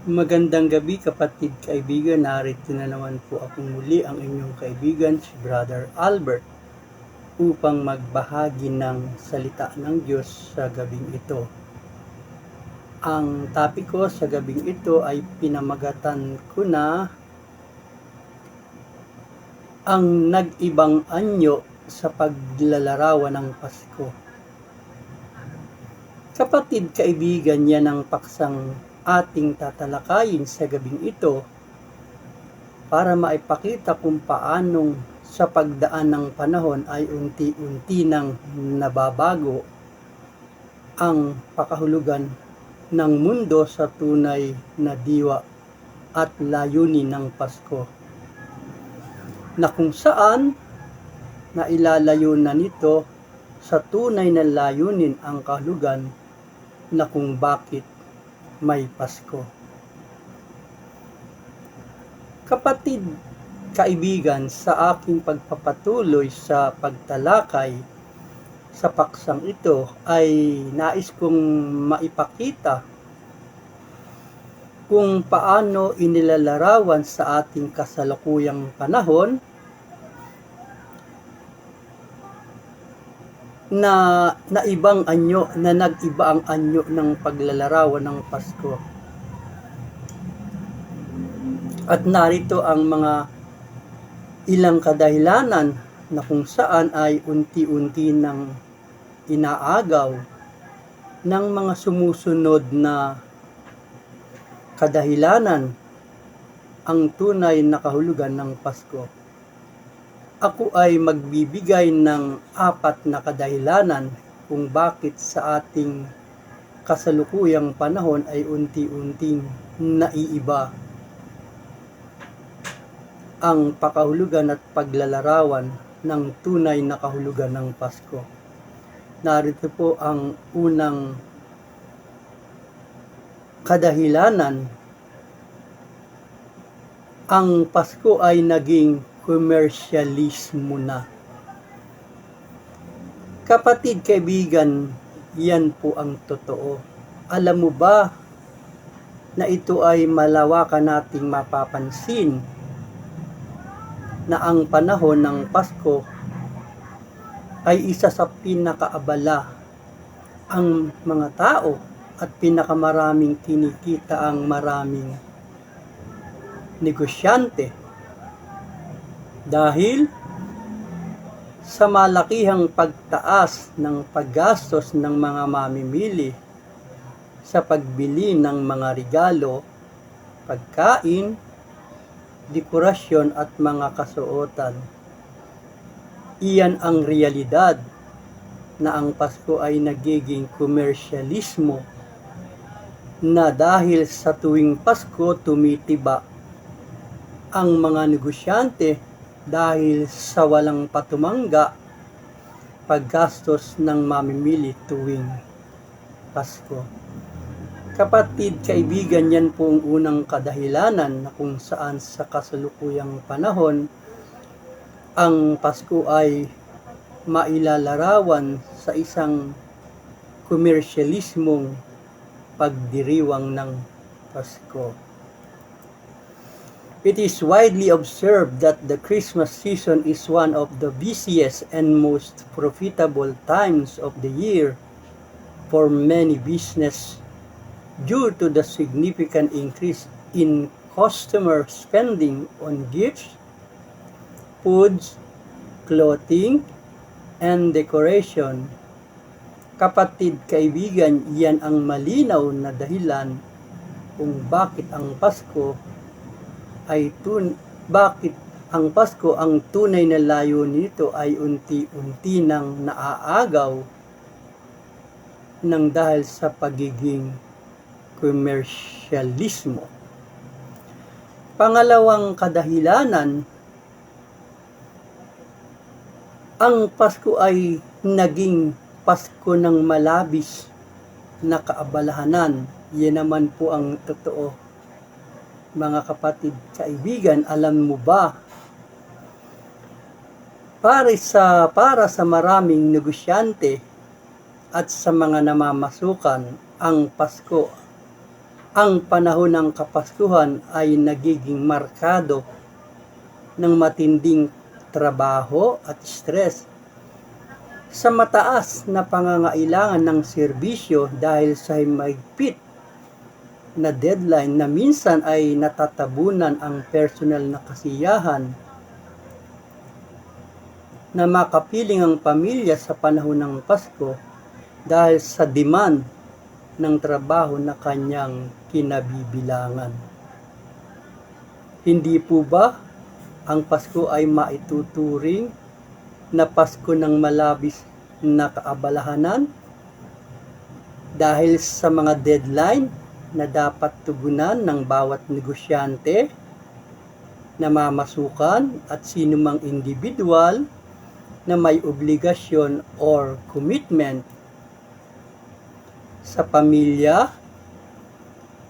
Magandang gabi kapatid kaibigan, narito na naman po akong muli ang inyong kaibigan si Brother Albert upang magbahagi ng salita ng Diyos sa gabing ito. Ang topic ko sa gabing ito ay pinamagatan ko na ang nag-ibang anyo sa paglalarawan ng Pasko. Kapatid kaibigan, yan ang paksang ating tatalakayin sa gabing ito para maipakita kung paanong sa pagdaan ng panahon ay unti-unti nang nababago ang pakahulugan ng mundo sa tunay na diwa at layunin ng Pasko, na kung saan nailalayo na nito sa tunay na layunin ang kahulugan na kung bakit may Pasko. Kapatid, kaibigan, sa aking pagpapatuloy sa pagtalakay sa paksang ito ay nais kong maipakita kung paano inilalarawan sa ating kasalukuyang panahon na nag-iba ang anyo ng paglalarawan ng Pasko. At narito ang mga ilang kadahilanan na kung saan ay unti-unti nang inaagaw ng mga sumusunod na kadahilanan ang tunay na kahulugan ng Pasko. Ako ay magbibigay ng 4 na kadahilanan kung bakit sa ating kasalukuyang panahon ay unti-unting naiiba ang pakahulugan at paglalarawan ng tunay na kahulugan ng Pasko. Narito po ang unang kadahilanan. Ang Pasko ay naging komersyalismo na. Kapatid kaibigan, yan po ang totoo. Alam mo ba na ito ay malawakan nating mapapansin na ang panahon ng Pasko ay isa sa pinakaabala ang mga tao at pinakamaraming kinikita ang maraming negosyante dahil sa malakihang pagtaas ng paggastos ng mga mamimili sa pagbili ng mga regalo, pagkain, dekorasyon at mga kasuotan. Iyan ang realidad na ang Pasko ay nagiging komersyalismo na dahil sa tuwing Pasko tumitiba ang mga negosyante dahil sa walang patumangga paggastos ng mamimili tuwing Pasko. Kapatid, kaibigan, yan po ang unang kadahilanan na kung saan sa kasalukuyang panahon ang Pasko ay mailalarawan sa isang komersyalismong pagdiriwang ng Pasko. It is widely observed that the Christmas season is one of the busiest and most profitable times of the year for many business due to the significant increase in customer spending on gifts, foods, clothing, and decoration. Kapatid kaibigan, yan ang malinaw na dahilan kung bakit ang Pasko ang tunay na layunin nito ay unti-unti nang naaagaw ng dahil sa pagiging komersyalismo. Pangalawang kadahilanan, ang Pasko ay naging Pasko ng malabis na kaabalahanan. Yan naman po ang totoo. Mga kapatid, kaibigan, alam mo ba, para sa maraming negosyante at sa mga namamasukan, ang Pasko Ang panahon ng Kapaskuhan ay nagiging markado ng matinding trabaho at stress sa mataas na pangangailangan ng serbisyo dahil sa mahigpit na deadline na minsan ay natatabunan ang personal na kasiyahan na makapiling ang pamilya sa panahon ng Pasko dahil sa demand ng trabaho na kanyang kinabibilangan. Hindi po ba ang Pasko ay maituturing na Pasko ng malabis na kaabalahanan dahil sa mga deadline na dapat tugunan ng bawat negosyante, namamasukan at sinumang individual na may obligasyon or commitment sa pamilya,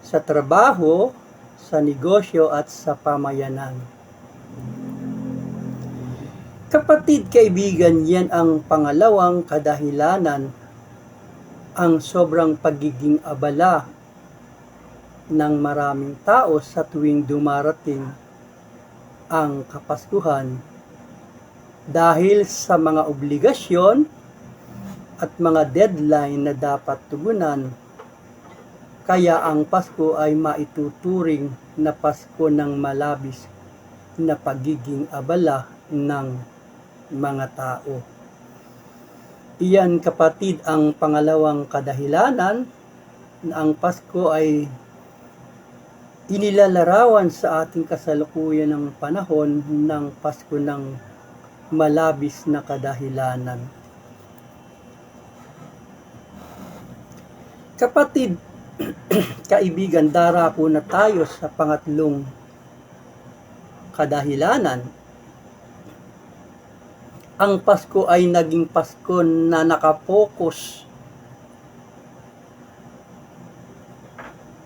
sa trabaho, sa negosyo at sa pamayanan. Kapatid, kaibigan, yan ang pangalawang kadahilanan, ang sobrang pagiging abala ng maraming tao sa tuwing dumarating ang Kapaskuhan dahil sa mga obligasyon at mga deadline na dapat tugunan. Kaya ang Pasko ay maituturing na Pasko ng malabis na pagiging abala ng mga tao. Iyan, kapatid, ang pangalawang kadahilanan na ang Pasko ay inilalarawan sa ating kasalukuyan ng panahon ng Pasko ng malabis na kadahilanan. Kapatid, kaibigan, darako na tayo sa pangatlong kadahilanan. Ang Pasko ay naging Pasko na nakapokus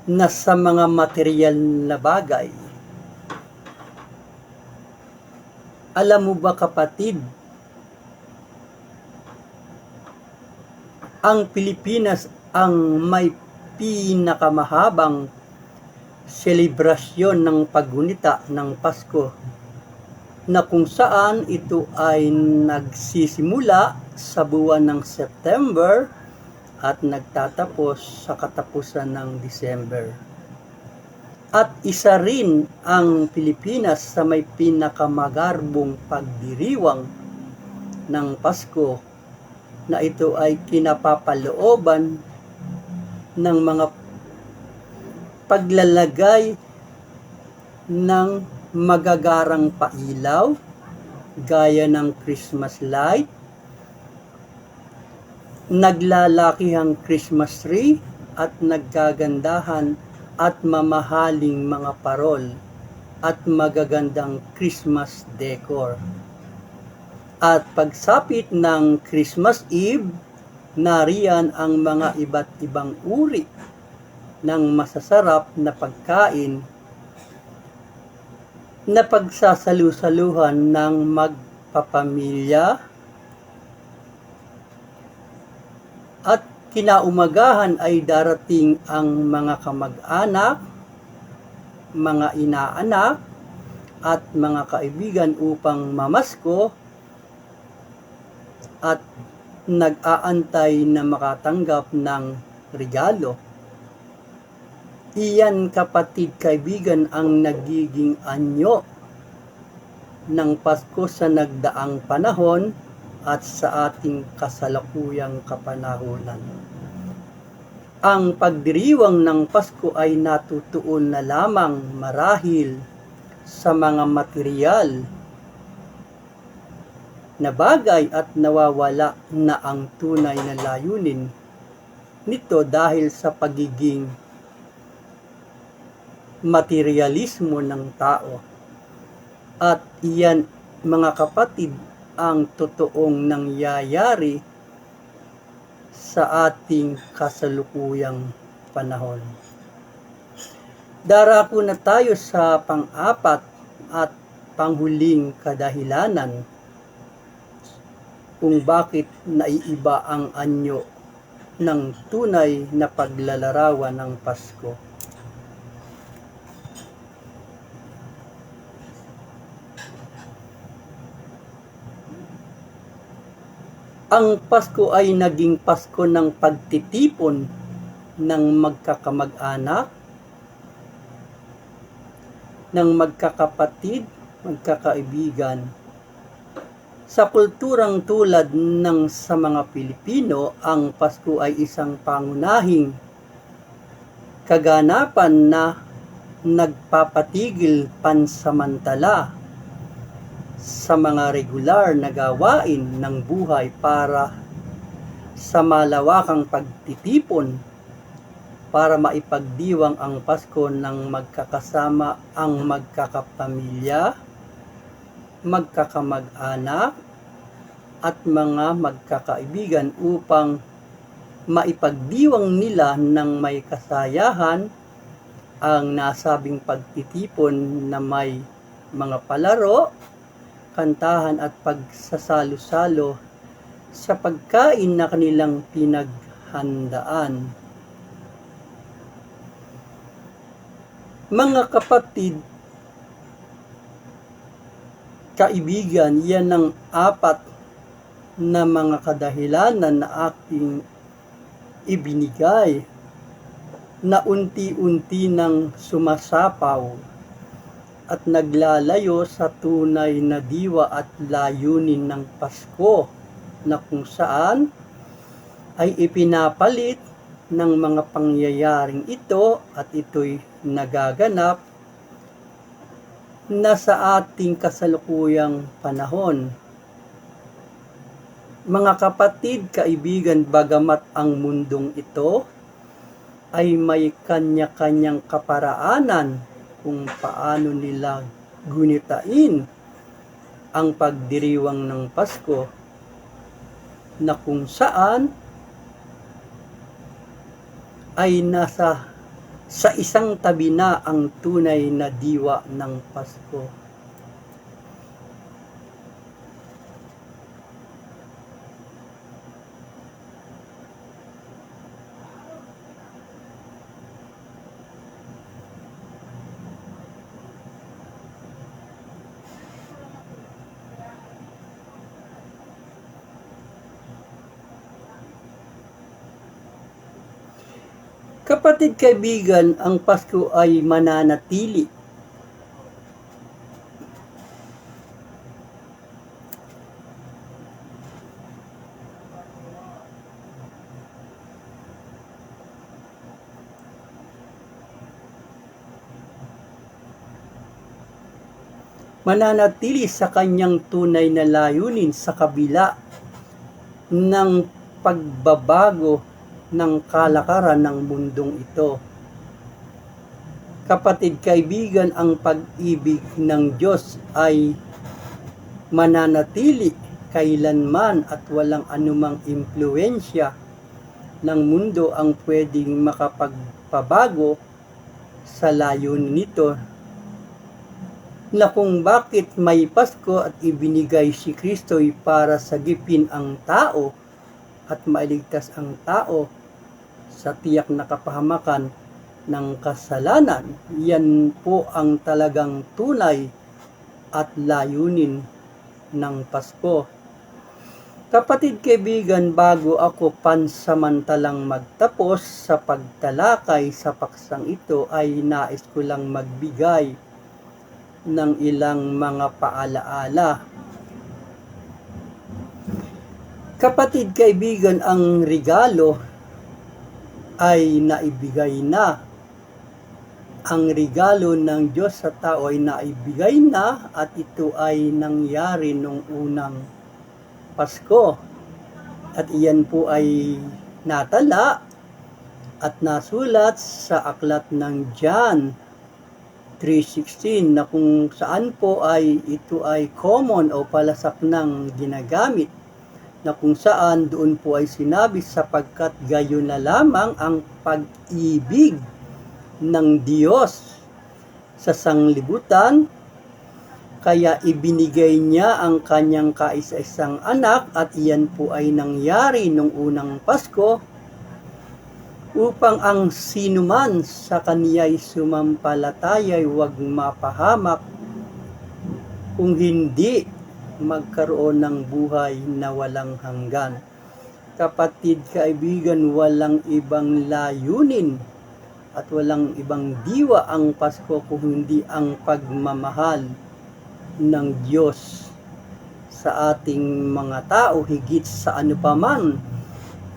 na sa mga material na bagay. Alam mo ba, kapatid, ang Pilipinas ang may pinakamahabang selebrasyon ng paggunita ng Pasko, na kung saan ito ay nagsisimula sa buwan ng September at nagtatapos sa katapusan ng December. At isa rin ang Pilipinas sa may pinakamagarbong pagdiriwang ng Pasko, na ito ay kinapapalooban ng mga paglalagay ng magagarang pailaw gaya ng Christmas light, naglalakihang Christmas tree at nagkagandahan at mamahaling mga parol at magagandang Christmas decor. At pagsapit ng Christmas Eve, nariyan ang mga iba't ibang uri ng masasarap na pagkain na pagsasalu-saluhan ng magpapamilya, at kinaumagahan ay darating ang mga kamag-anak, mga inaanak at mga kaibigan upang mamasko at nag-aantay na makatanggap ng regalo. Iyan, kapatid, kaibigan, ang nagiging anyo ng Pasko sa nagdaang panahon at sa ating kasalukuyang kapanahunan. Ang pagdiriwang ng Pasko ay natutuon na lamang marahil sa mga material na bagay at nawawala na ang tunay na layunin nito dahil sa pagiging materialismo ng tao. At iyan, mga kapatid, ang totoong nangyayari sa ating kasalukuyang panahon. Darako na tayo sa pang-apat at panghuling kadahilanan kung bakit naiiba ang anyo ng tunay na paglalarawan ng Pasko. Ang Pasko ay naging Pasko ng pagtitipon ng magkakamag-anak, ng magkakapatid, magkakaibigan. Sa kulturang tulad ng sa mga Pilipino, ang Pasko ay isang pangunahing kaganapan na nagpapatigil pansamantala sa mga regular na gawain ng buhay para sa malawakang pagtitipon para maipagdiwang ang Pasko ng magkakasama ang magkakapamilya, magkakamag-anak, at mga magkakaibigan upang maipagdiwang nila ng may kasayahan ang nasabing pagtitipon na may mga palaro, kantahan at pagsasalo-salo sa pagkain na kanilang pinaghandaan. Mga kapatid, kaibigan, yan ang 4 na mga kadahilanan na aking ibinigay na unti-unti nang sumasapaw at naglalayo sa tunay na diwa at layunin ng Pasko na kung saan ay ipinapalit ng mga pangyayaring ito at ito'y nagaganap na sa ating kasalukuyang panahon. Mga kapatid, kaibigan, bagamat ang mundong ito ay may kanya-kanyang kaparaanan kung paano nila gunitain ang pagdiriwang ng Pasko na kung saan ay nasa sa isang tabi na ang tunay na diwa ng Pasko. Kapatid, kaibigan, ang Pasko ay mananatili. Mananatili sa kanyang tunay na layunin sa kabila ng pagbabago ng kalakaran ng mundong ito. Kapatid, kaibigan, ang pag-ibig ng Diyos ay mananatili kailanman at walang anumang impluensya ng mundo ang pwedeng makapagpabago sa layunin nito na kung bakit may Pasko at ibinigay si Kristo'y para sagipin ang tao at mailigtas ang tao sa tiyak na kapahamakan ng kasalanan. Yan po ang talagang tunay at layunin ng Pasko. Kapatid, kaibigan, bago ako pansamantalang magtapos sa pagtalakay sa paksang ito ay nais ko lang magbigay ng ilang mga paalaala. Kapatid, kaibigan, ang regalo ay naibigay na. Ang regalo ng Diyos sa tao ay naibigay na at ito ay nangyari nung unang Pasko. At iyan po ay natala at nasulat sa aklat ng John 3:16 na kung saan po ay ito ay common o palasak ng ginagamit na kung saan doon po ay sinabi sapagkat gayon na lamang ang pag-ibig ng Diyos sa sanglibutan, kaya ibinigay niya ang kanyang kaisa-isang anak at iyan po ay nangyari nung unang Pasko upang ang sinuman sa kaniya'y sumampalataya'y huwag mapahamak kung hindi magkaroon ng buhay na walang hanggan. Kapatid, kaibigan, walang ibang layunin at walang ibang diwa ang Pasko kung hindi ang pagmamahal ng Diyos sa ating mga tao, higit sa ano paman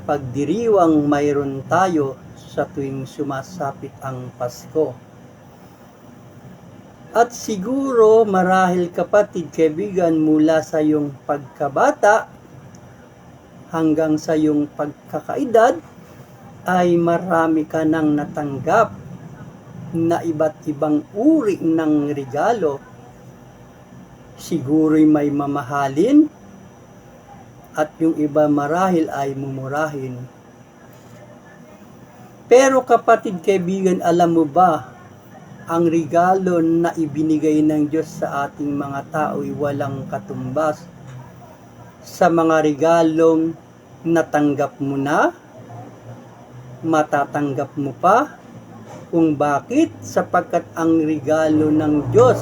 pagdiriwang mayroon tayo sa tuwing sumasapit ang Pasko. At siguro marahil, kapatid, kaibigan, mula sa iyong pagkabata hanggang sa iyong pagkakaedad ay marami ka nang natanggap na iba't ibang uri ng regalo. Siguro'y may mamahalin at yung iba marahil ay mumurahin. Pero kapatid, kaibigan, alam mo ba, ang regalo na ibinigay ng Diyos sa ating mga tao ay walang katumbas sa mga regalong natanggap mo na, matatanggap mo pa. Kung bakit? Sapagkat ang regalo ng Diyos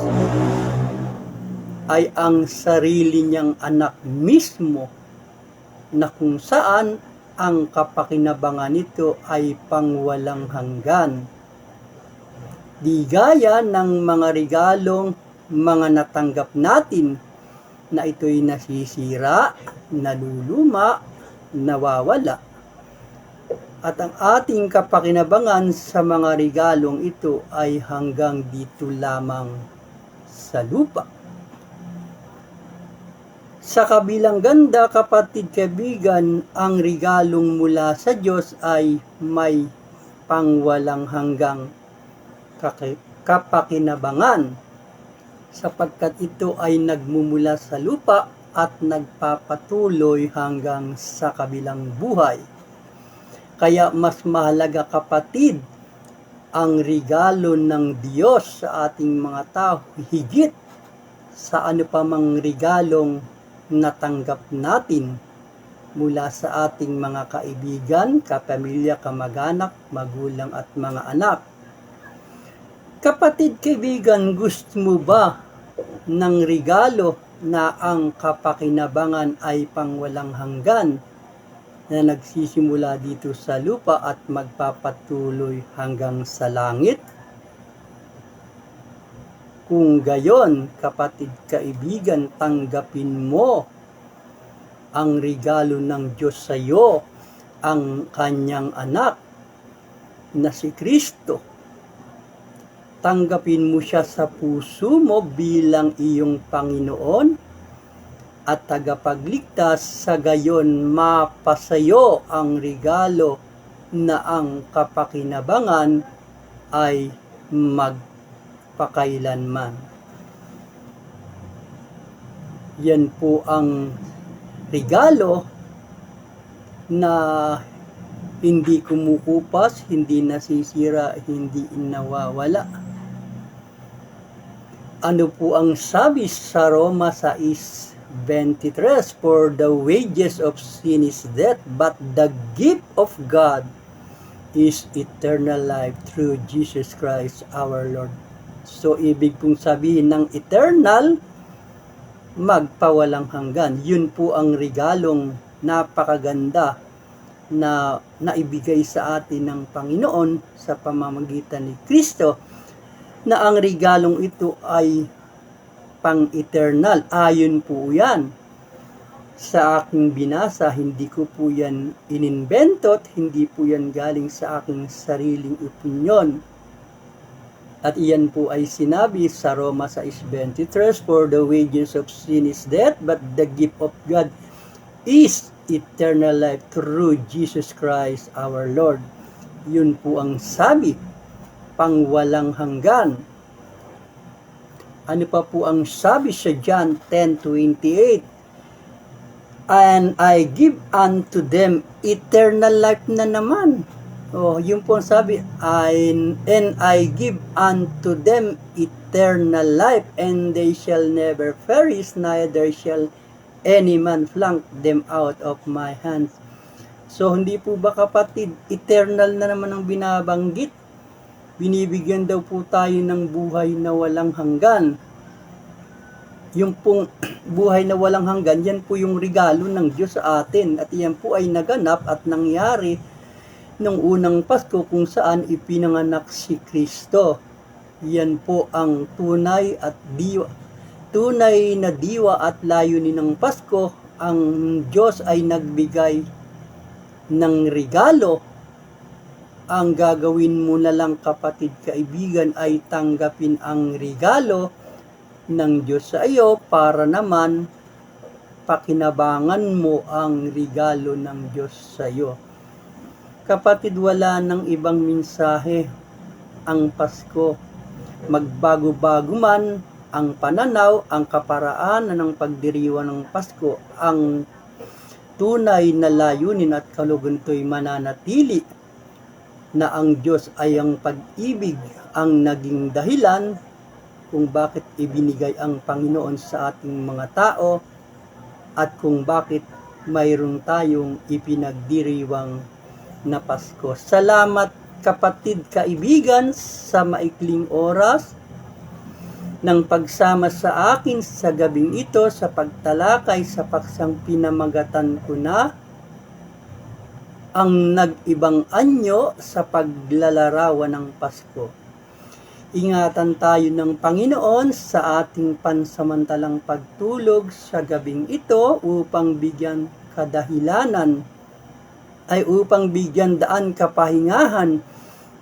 ay ang sarili niyang anak mismo, na kung saan ang kapakinabangan nito ay pangwalang hanggan. Di gaya ng mga regalong mga natanggap natin na ito'y nasisira, naluluma, nawawala. At ang ating kapakinabangan sa mga regalong ito ay hanggang dito lamang sa lupa. Sa kabilang ganda, kapatid, kaibigan, ang regalong mula sa Diyos ay may pangwalang hanggang kapakinabangan, sapagkat ito ay nagmumula sa lupa at nagpapatuloy hanggang sa kabilang buhay. Kaya mas mahalaga, kapatid, ang regalo ng Diyos sa ating mga tao higit sa ano pa mang regalong natanggap natin mula sa ating mga kaibigan, kapamilya, kamag-anak, magulang at mga anak. Kapatid, kaibigan, gusto mo ba ng regalo na ang kapakinabangan ay pangwalang hanggan, na nagsisimula dito sa lupa at magpapatuloy hanggang sa langit? Kung gayon, kapatid, kaibigan, tanggapin mo ang regalo ng Diyos sa iyo, ang kanyang anak na si Kristo. Tanggapin mo siya sa puso mo bilang iyong Panginoon at tagapagligtas, sa gayon mapasayo ang regalo na ang kapakinabangan ay magpakailanman. Yan po ang regalo na hindi kumukupas, hindi nasisira, hindi nawawala. Ano po ang sabi sa Roma 6:23? For the wages of sin is death, but the gift of God is eternal life through Jesus Christ our Lord. So, ibig pong sabihin ng eternal, magpawalang hanggan. Yun po ang regalong napakaganda na naibigay sa atin ng Panginoon sa pamamagitan ni Kristo, na ang regalong ito ay pang-eternal. Ayon po yan sa aking binasa, hindi ko po yan ininbentot, hindi po yan galing sa aking sariling opinyon. At iyan po ay sinabi sa Roma 6:23, for the wages of sin is death, but the gift of God is eternal life through Jesus Christ our Lord. Yun po ang sabi, pangwalang hanggan. Ano pa po ang sabi sa John 10:28? And I give unto them eternal life na naman. Yun po ang sabi, and I give unto them eternal life, and they shall never perish, neither shall any man pluck them out of my hands. So, hindi po ba, kapatid, eternal na naman ang binabanggit? Binibigyan daw po tayo ng buhay na walang hanggan. Yung pong buhay na walang hanggan, yan po yung regalo ng Diyos sa atin. At yan po ay naganap at nangyari nung unang Pasko kung saan ipinanganak si Kristo. Yan po ang tunay na diwa at layunin ng Pasko. Ang Diyos ay nagbigay ng regalo. Ang gagawin mo na lang, kapatid kaibigan, ay tanggapin ang regalo ng Diyos sa iyo para naman pakinabangan mo ang regalo ng Diyos sa iyo. Kapatid, wala ng ibang mensahe ang Pasko. Magbago-bago man ang pananaw, ang kaparaanan ng pagdiriwang ng Pasko, ang tunay na layunin at kalugan nito'y mananatili na ang Diyos ay ang pag-ibig ang naging dahilan kung bakit ibinigay ang Panginoon sa ating mga tao at kung bakit mayroon tayong ipinagdiriwang na Pasko. Salamat kapatid kaibigan sa maikling oras ng pagsama sa akin sa gabing ito sa pagtalakay sa paksang pinamagatan ko na ang nag-ibang anyo sa paglalarawan ng Pasko. Ingatan tayo ng Panginoon sa ating pansamantalang pagtulog sa gabing ito upang bigyan kadahilanan upang bigyan daan kapahingahan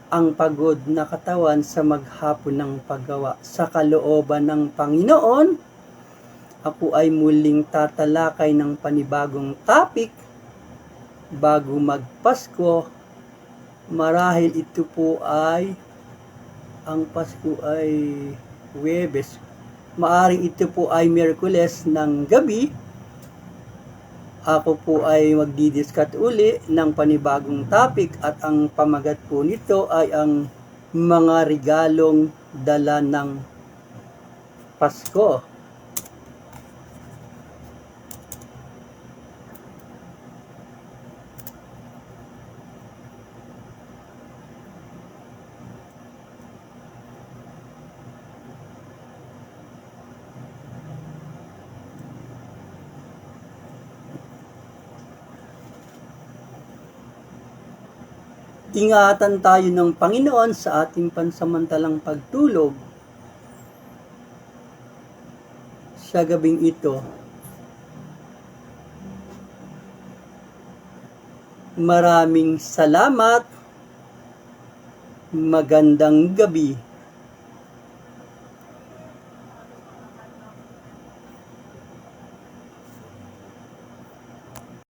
ang pagod na katawan sa maghapon ng paggawa. Sa kalooban ng Panginoon, ako ay muling tatalakay ng panibagong topic bago magpasko. Marahil ito po ay ang Pasko ay Huwebes. Maaring ito po ay Miyerkules ng gabi. Ako po ay magdidiscuss uli ng panibagong topic at ang pamagat po nito ay ang mga regalong dala ng Pasko. Ingatan tayo ng Panginoon sa ating pansamantalang pagtulog sa gabing ito. Maraming salamat. Magandang gabi.